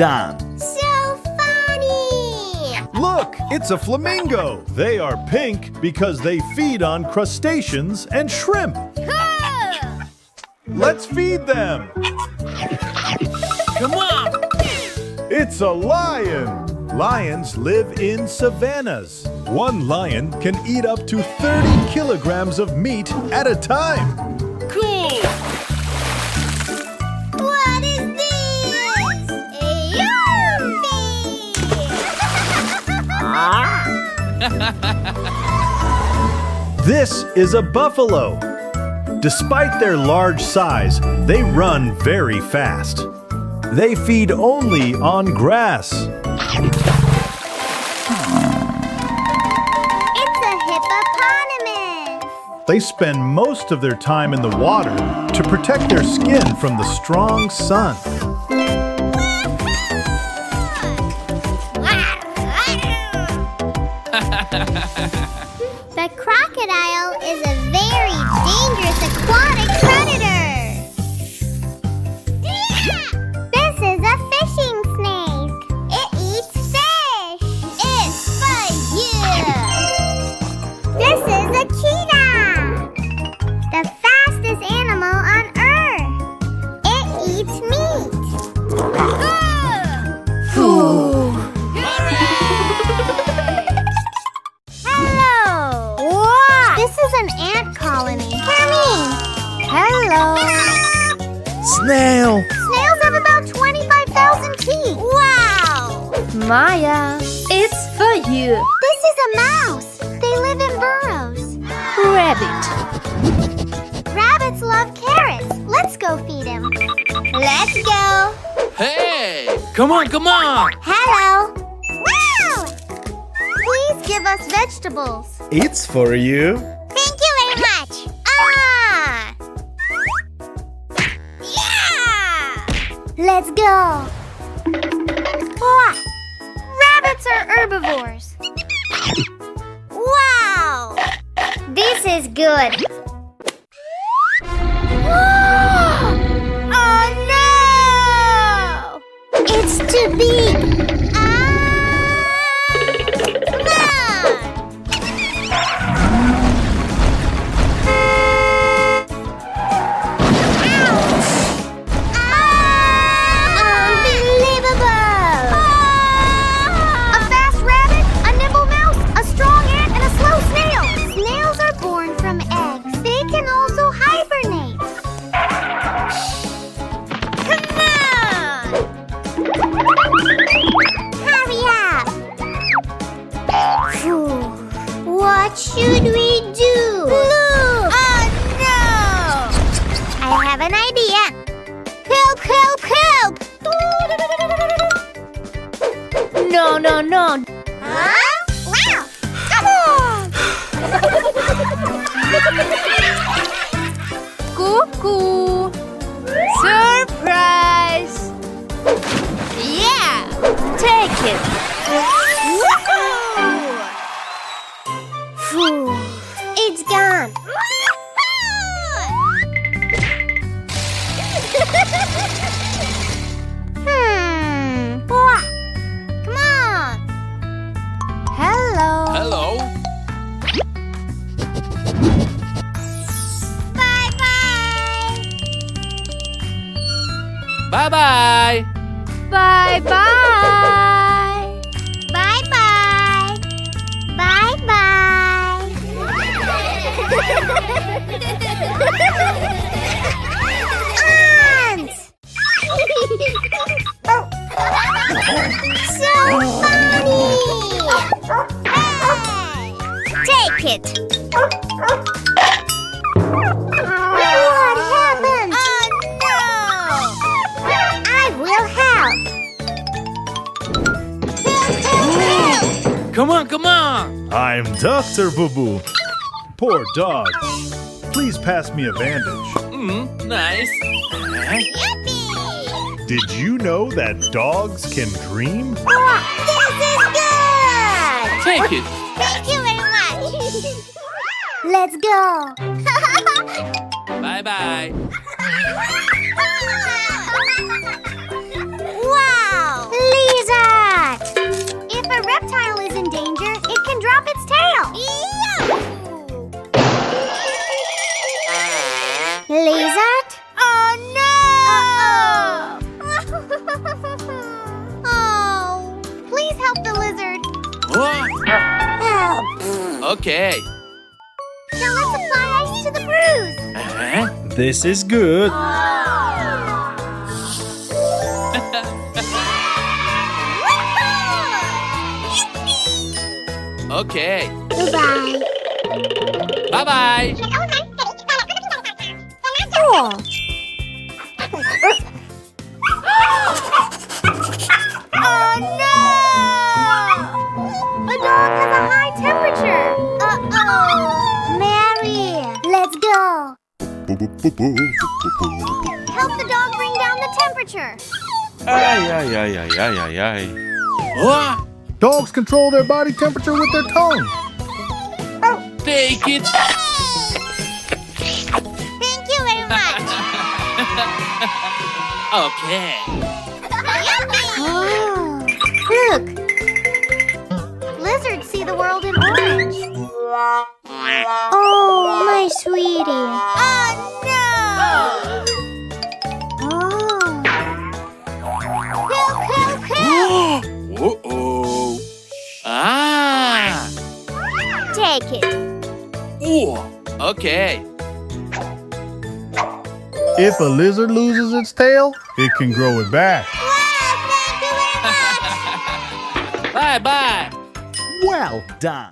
done. So funny! Look, it's a flamingo. They are pink because they feed on crustaceans and shrimp. Let's feed them. Come on! It's a lion. Lions live in savannas. One lion can eat up to 30 kilograms of meat at a time. Cool! What is this? Yummy! This is a buffalo. Despite their large size, they run very fast. They feed only on grass. It's a hippopotamus! They spend most of their time in the water to protect their skin from the strong sun. The crocodile is a very dangerous aquatic predator. This is a fishing snake. It eats fish. It's for you. This is a cheetah, the fastest animal on earth. It eats meat. Hello. What? This is an ant colony. Hermine. Hello. Snail. Snails have about 25,000 teeth. Wow. Maya, it's for you. This is a mouse. They live in burrows. Rabbit. Rabbits love carrots. Let's go feed him. Let's go. Hey! Come on, come on! Hello. Wow. Please give us vegetables. It's for you. Thank you very much. Ah! Yeah! Let's go. What? Rabbits are herbivores. Wow! This is good. Oh no! It's too big. Come on! Unbelievable! A fast rabbit, a nimble mouse, a strong ant, and a slow snail. Snails are born from eggs. They can also hibernate. Come on! Hurry up! Phew. What should we do? Look! Oh no! I have an idea. Help, help, help! No, no, no. Huh? Wow! Come on! Cuckoo. Surprise. Yeah, take it. Phew. It's gone. What? Come on. Hello. Hello? Bye-bye. Bye-bye! Bye-bye. Bye-bye. Bye-bye. Ants! So funny! Hey! Take it! What happened? Oh no! I will help! Come on, come on! I'm Dr. Boo Boo. Poor dog. Please pass me a bandage. Nice. Yippee! Did you know that dogs can dream? This is good! Take it. Thank you very much! Let's go! Bye-bye. Wow! reptile is in danger, it can drop its tail. Lizard? Oh no! Oh, please help the lizard. Huh? Help. Okay. Now let's apply ice to the bruise. Uh-huh. This is good. Okay. Goodbye. Bye-bye. Oh. Oh no! The dog has a high temperature. Uh-oh. Mary, let's go. Help the dog bring down the temperature. Huh? Dogs control their body temperature with their tongue. Take it. Thank you very much. Okay. Oh, look. Lizards see the world in orange. Oh, my sweetie. Oh, no. Oh. Uh-oh. Ah. Take it. Ooh. Okay. If a lizard loses its tail, it can grow it back. Wow, thank you very much. Bye-bye. Well done.